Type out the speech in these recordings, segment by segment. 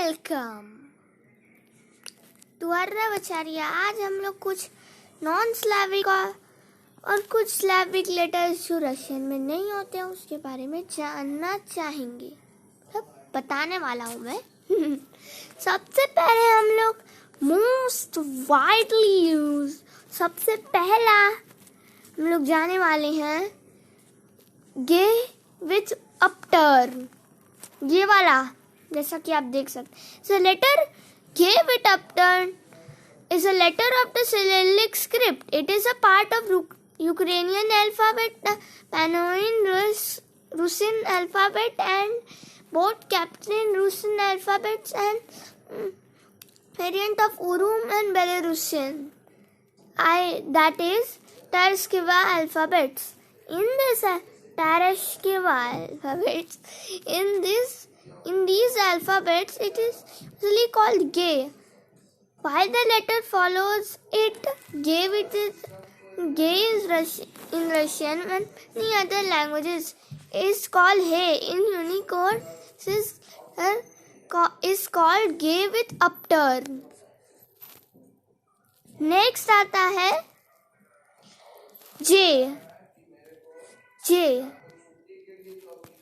Welcome to आर्यावचार्या। आज हम लोग कुछ नॉन स्लैविक और कुछ स्लैविक लेटर्स जो रशियन में नहीं होते हैं उसके बारे में जानना चाहेंगे। सब बताने वाला हूँ मैं। सबसे पहले हम लोग मोस्ट वाइडली यूज सबसे पहला हम लोग जाने वाले हैं गे विथ अपटर्न। ये वाला जैसा कि आप देख सकते हैं, letter G with upturn is a letter of the Cyrillic script. It is a part of Ukrainian alphabet, the Panoan Russian alphabet, and both Captain Russian alphabets and variant of Urum and Belarusian. That is Tarskiva alphabets. In this Tarashkiva alphabets, in these alphabets, it is usually called Ge. While the letter follows it, Ge is in Russian and many other languages is called He. In Unicode, is called Ge with upturn. Next आता है J.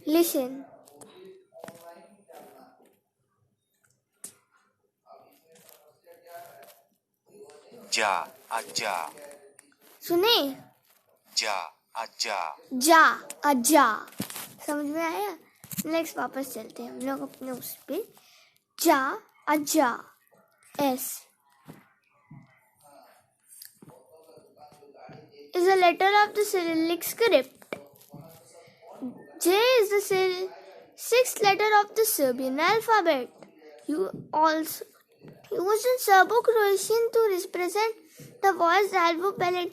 Listen. जा आजा, सुने, जा आजा, जा आजा, समझ में आया? नेक्स्ट वापस चलते हैं हम लोग अपने उस पे। जा आजा, S is a letter of the Cyrillic script. J is the sixth letter of the Serbian alphabet. You also used in Serbo-Croatian to represent the voiced alphabet.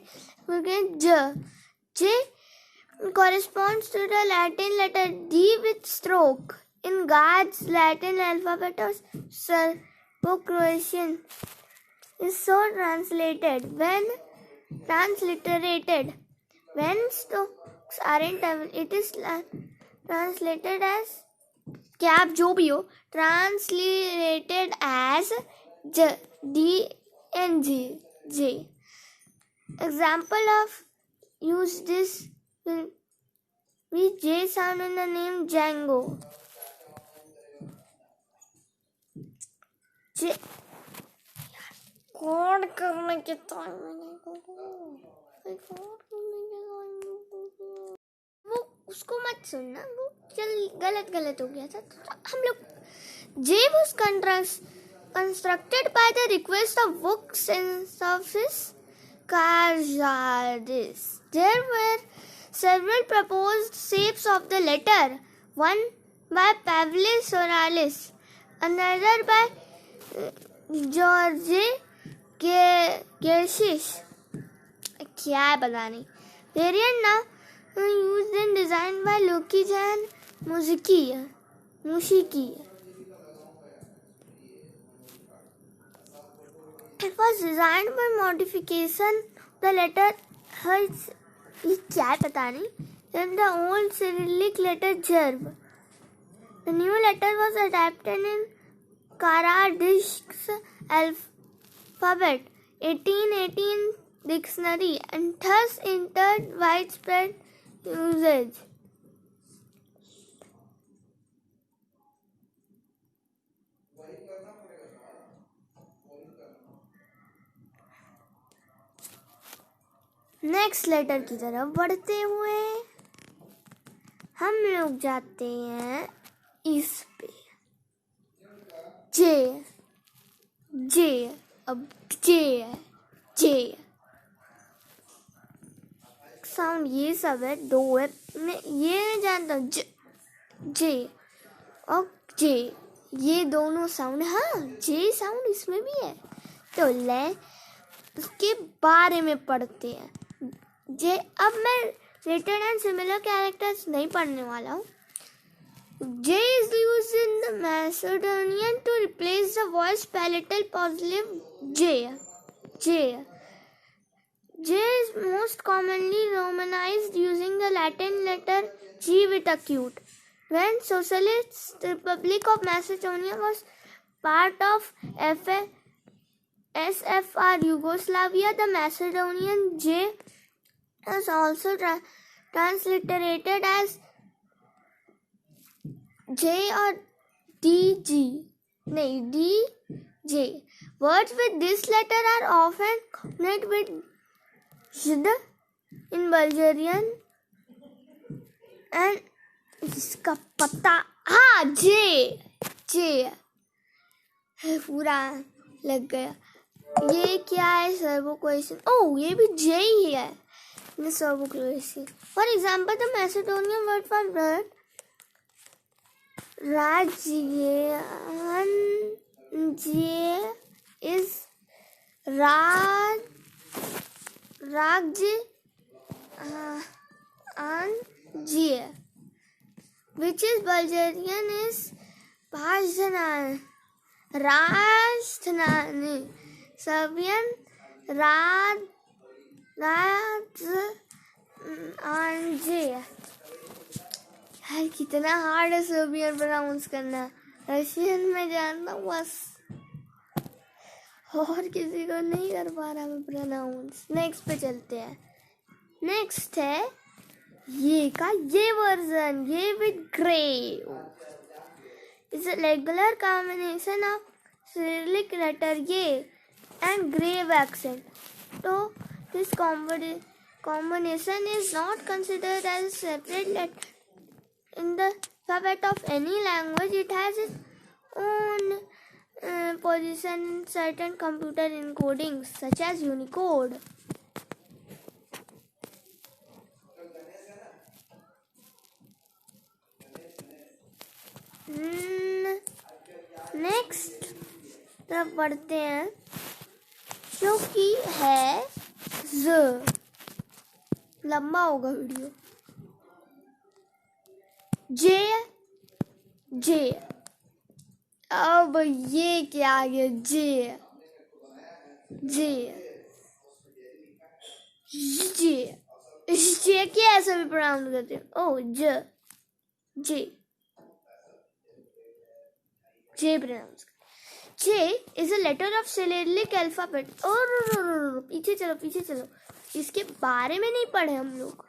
J corresponds to the Latin letter D with stroke. In God's Latin alphabet of Serbo-Croatian is so transliterated. When strokes aren't available, it is translated as क्या आप जो भी हो translated as D and J. Example of use this will be J sound in the name Django. J code करने के time वो उसको मत सुनना, वो गलत हो गया था। तो हम लोग J was constructed by the request of books and surface Karzadis. There were several proposed shapes of the letter, one by Pavlis Oralis, another by George Gershis. क्या है पता नहीं। Variant now used and designed by Lokijan Musiki. It was designed by modification the letter H. ये क्या है पता नहीं। Then the old Cyrillic letter Jerv. The new letter was adapted in Karadishk's alphabet 1818 dictionary and thus entered widespread usage. Next letter की तरफ बढ़ते हुए हम लोग जाते हैं इस पे J। अब J साउंड ये सब है, दो है, मैं ये नहीं जानता हूँ। J और J ये दोनों साउंड, हाँ J साउंड इसमें भी है। तो ले उसके बारे में पढ़ते हैं। अब मैं रिलेटेड एंड सिमिलर कैरेक्टर्स नहीं पढ़ने वाला हूँ। J is used in the Macedonian to replace the voice palatal positive J. J is most commonly romanized using the Latin letter G with acute. When Socialist Republic of Macedonia was part of SFR Yugoslavia. The Macedonian J is also transliterated as J or DG. DJ. Words with this letter are often connected with Zd in Bulgarian and इसका पता जे पूरा लग गया. ये क्या है? Servo question. ओह, ये भी जे ही है. Servo question. For example, the Macedonian word for blood Rajye is Rajye, which is Bulgarian is Rajthanani, Serbian Rajanje. यार कितना हार्ड है सर्बियन प्रोनाउंस करना. रशियन में जानता हूँ बस, और किसी को नहीं कर पा रहा मैं प्रोनाउंस. नेक्स्ट पे चलते हैं. नेक्स्ट है ये का ये version. Ye with grave is a regular combination of Cyrillic letter ye and grave accent. तो this combination is not considered as a separate letter in the alphabet of any language. It has its own position in certain computer encodings such as Unicode. Next तरफ बढ़ते हैं जो कि है ज. लंबा होगा वीडियो. जे. अब ये क्या आ गया? जे क्या ऐसा भी प्रोनाउंस करते हैं? ओ जे pronounce. J is a letter of Cyrillic Alphabet. और पीछे चलो. इसके बारे में नहीं पढ़े हम लोग.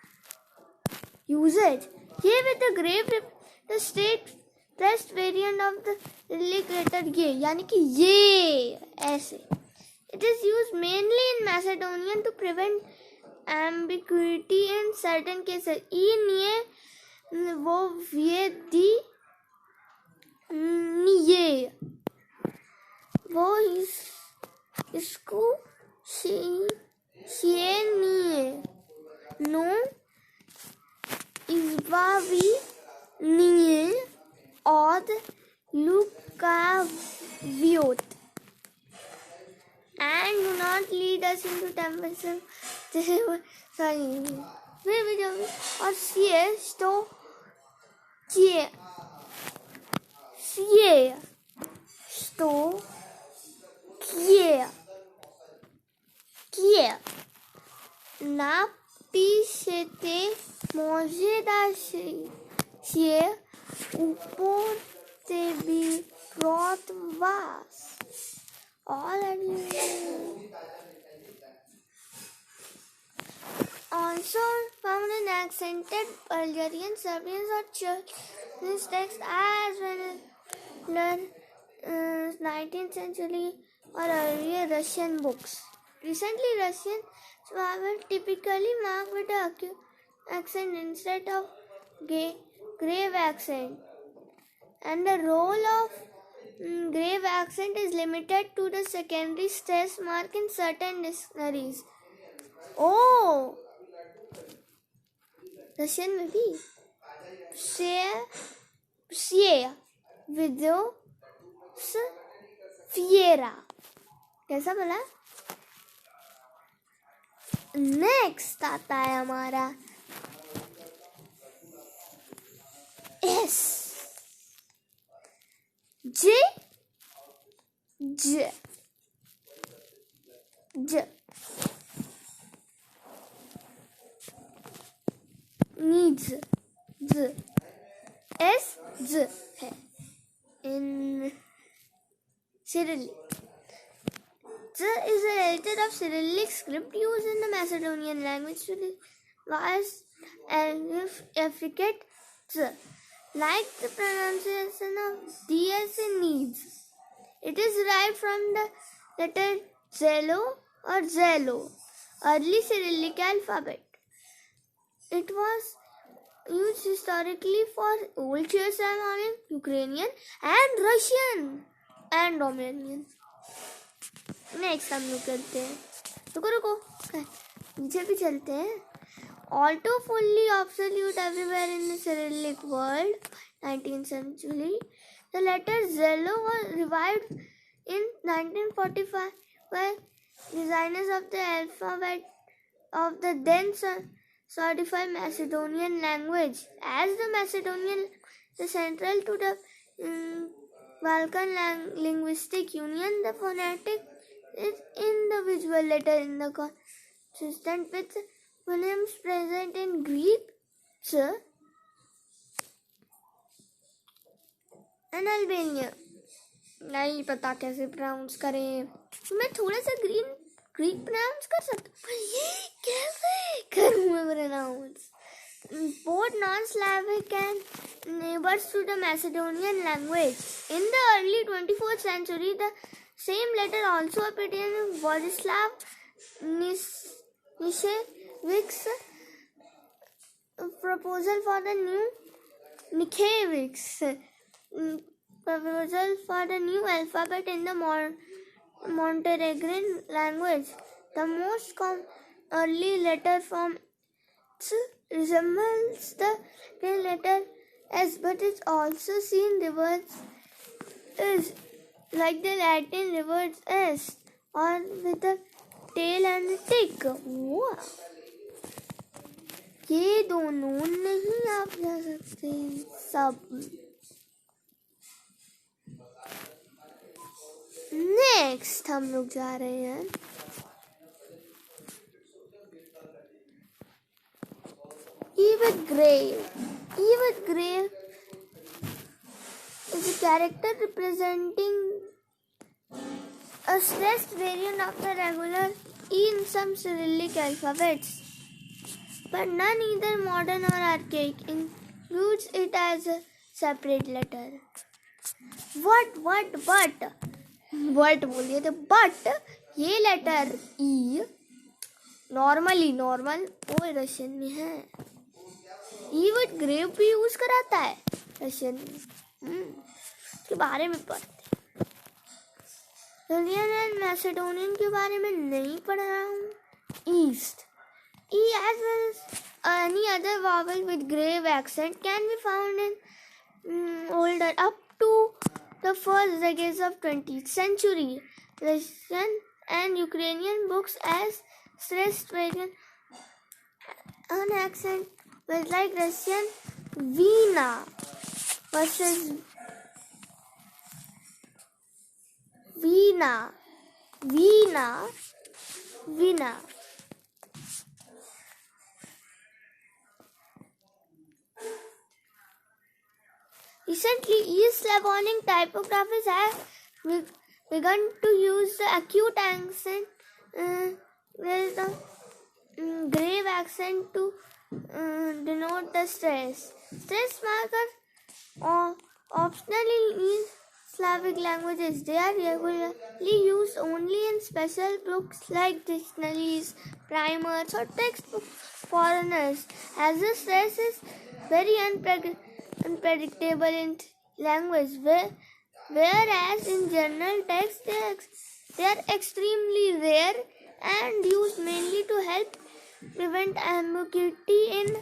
Usage. ये with the grave the straight pressed variant of the Cyrillic letter ये, यानी कि ये ऐसे. It is used mainly in Macedonian to prevent ambiguity in certain cases. In ये वो ये दी ये वो इसको नहीं no izbavi nie od lukaviot and do not lead us into temptation. Sorry. और किए napišete možda je upotrebi protiv vas. Also found in accented Bulgarian, Serbian or Chinese texts as well as 19th century or earlier Russian books. Recently, Russian vowels typically marked with an accent instead of grave accent, and the role of grave accent is limited to the secondary stress mark in certain dictionaries. Oh, Russian में भी विदो फिएरा कैसा बोला. Next आता है हमारा S. जे ज ज needs ज एस ज है. इन Cyrillic. Z is a relative of Cyrillic script used in the Macedonian language to devise affricate Z, like the pronunciation of DS in needs. It is derived from the letter Zelo or Zelo, early Cyrillic alphabet. It was used historically for Old Slavonic, Ukrainian and Russian and Romanian. Next हम लोग करते हैं, रुको नीचे भी चलते हैं. Although fully obsolete everywhere in the Cyrillic world, 19th century, the letter Zelo was revived in 1945 by designers of the alphabet of the then solidified Macedonian language. As the Macedonian is central to the Balkan linguistic union, the phonetic is individual letter in the consistent with phonemes present in Greek and Albania. नहीं पता कैसे pronounce करें, तो मैं थोड़ा सा Greek pronounce कर सकता हूँ. कैसे करूँ मैं pronounce? Both non-Slavic and neighbors to the Macedonian language. In the early 24th century, the same letter also appeared in Vladislav Nichevic's proposal for the new alphabet in the Montenegrin language. The most early letter form resembles the letter S, but is also seen reversed like the Latin reverse S, or with a tail and a tick. Wow. ये दोनों नहीं आप जा सकते सब. Next हम लोग जा रहे हैं E with grave. E with grave is a character representing a stressed variant of the regular E in some Cyrillic alphabets, but none, either modern or archaic, includes it as a separate letter. What बोलिए तो but ये letter E normal वो Russian में है. E with grave भी use कराता है Russian में. उसके बारे में पढ़ते. Syrian and Macedonian के बारे में नहीं पढ़ रहा हूँ. East. E as well as any other vowel with grave accent can be found in older up to the first decades of 20th century Russian and Ukrainian books as stressed variant an accent was like Russian Vina versus Vina. Recently, East Slavonic typographers have begun to use the acute accent, the grave accent to denote the stress. Stress markers optionally in Slavic languages. They are regularly used only in special books like dictionaries, primers, or textbooks for foreigners, as the stress is very unpredictable in language, whereas in general text they are extremely rare and used mainly to help prevent ambiguity in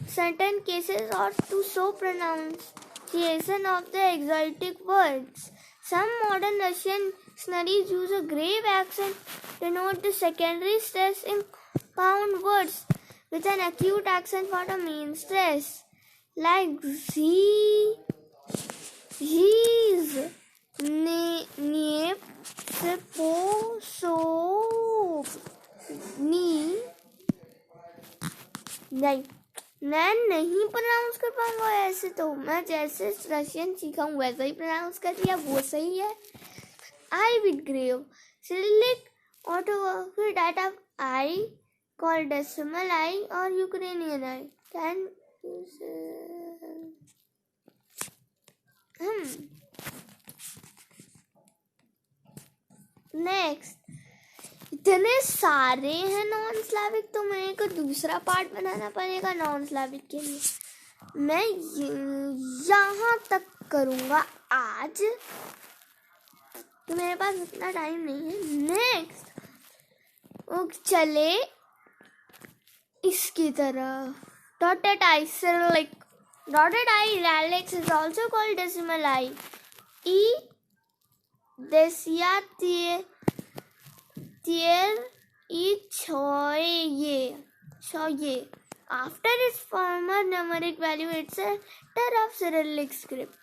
certain cases or to show pronunciation of the exotic words. Some modern Russian dictionaries use a grave accent to denote the secondary stress in compound words with an acute accent for the main stress, like he's, nep, sepo, so, ni. मैं नहीं pronounce कर पाऊंगा ऐसे, तो मैं जैसे Russian सीखा हूँ वैसा ही प्रोनाउंस कर लिया, वो सही है. I with grave. Cyrillic orthography that of I called decimal I or Ukrainian I. Can you say? Next. इतने सारे हैं नॉन स्लैविक, तो मेरे को दूसरा पार्ट बनाना पड़ेगा नॉन स्लैविक के लिए. मैं यहाँ तक करूँगा आज, तो मेरे पास इतना टाइम नहीं है. नेक्स्ट चले इसकी तरफ. Dotted I Cyrillic. Dotted I italics is also called decimal I. ई देसिया तियर ई छोये. After its former numeric value, it's a letter of Cyrillic script.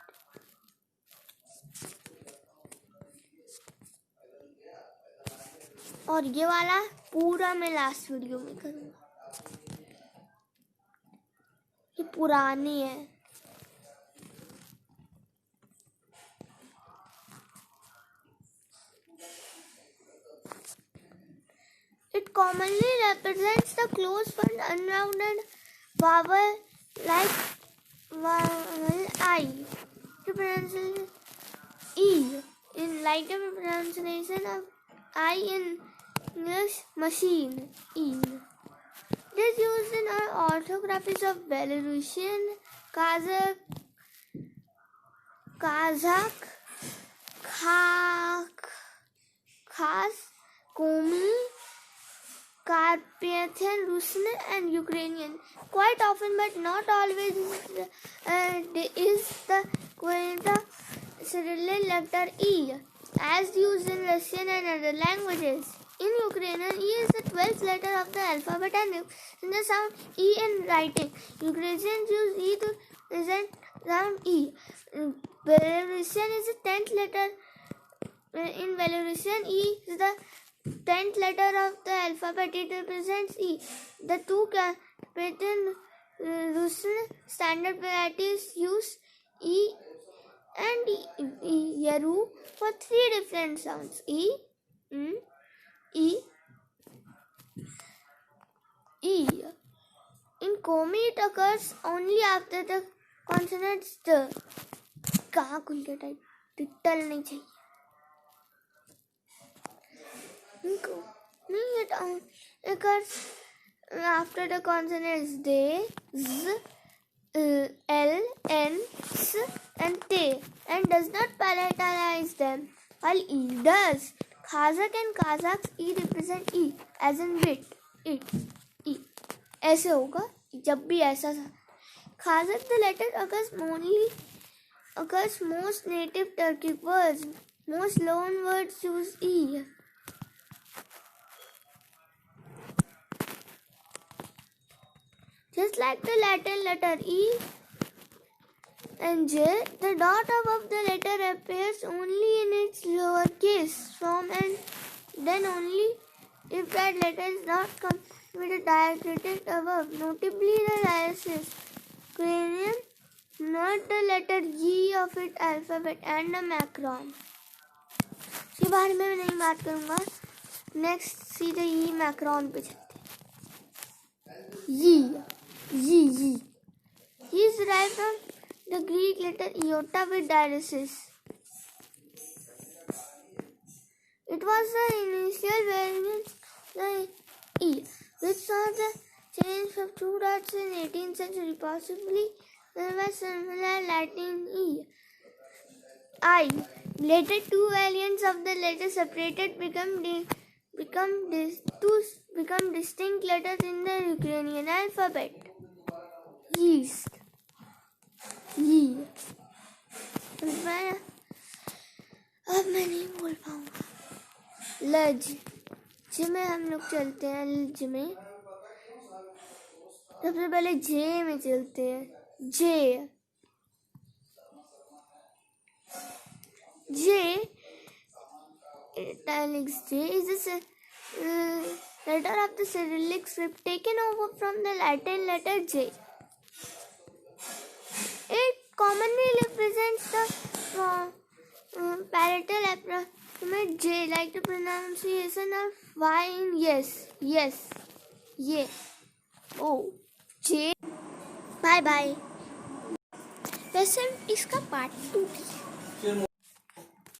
और ये वाला पूरा मैं लास्ट वीडियो में करूँगा. ये पुरानी है. It commonly represents the close but unrounded vowel like vowel I. Pronunciation E. In like the pronunciation of I in English machine. E. It is used in all orthographies of Belarusian, Kazakh, Khas, Komi, Carpathian, Russian and Ukrainian. Quite often but not always is the Cyrillic letter E as used in Russian and other languages. In Ukrainian, E is the 12th letter of the alphabet and in the sound E in writing. Ukrainians use E to present sound E. Belarusian is the 10th letter. In Belarusian, E is the 10th letter of the alphabet. It represents E. The two Carpathian Russian standard varieties use E and Yaru for three different sounds. E, E. In Komi, it occurs only after the consonants the. कहाँ खुल के type टिटल नहीं चाहिए. It occurs after the consonants de, z, l, n, s, and te, and does not palatalize them, while E does. Kazakh and Kazakhs E represent E, as in wit, it, E. ऐसे होगा जब भी ऐसा. Kazakh the letter occurs most native Turkic words. Most loan words use E. Just like the Latin letter E and J, the dot above the letter appears only in its lowercase form and then only if that letter is not come with a diacritic above. Notably the diacritic Ukrainian, not the letter Yi of its alphabet and the macron. इसके बारे में मैं नहीं बात करूँगा. Next सीधे ई Macron पे चलते हैं. Yi is derived from the Greek letter iota with diathesis. It was the initial variant of the E, which saw the change of two dots in 18th century, possibly by similar Latin E. I. Later two variants of the letter separated become distinct letters in the Ukrainian alphabet. Yeast. Ye. अब मैं नहीं बोल पाऊंगा. लज. जिसमें हम लोग चलते हैं. लज में सबसे पहले जे में चलते हैं. जे italics J is a letter of the Cyrillic script taken over from the Latin letter J. It commonly represents the palatal तो मैं J like the pronunciation of Y in yes. Yes. ये. Oh. J. Bye bye. वैसे इसका part 2 भी है.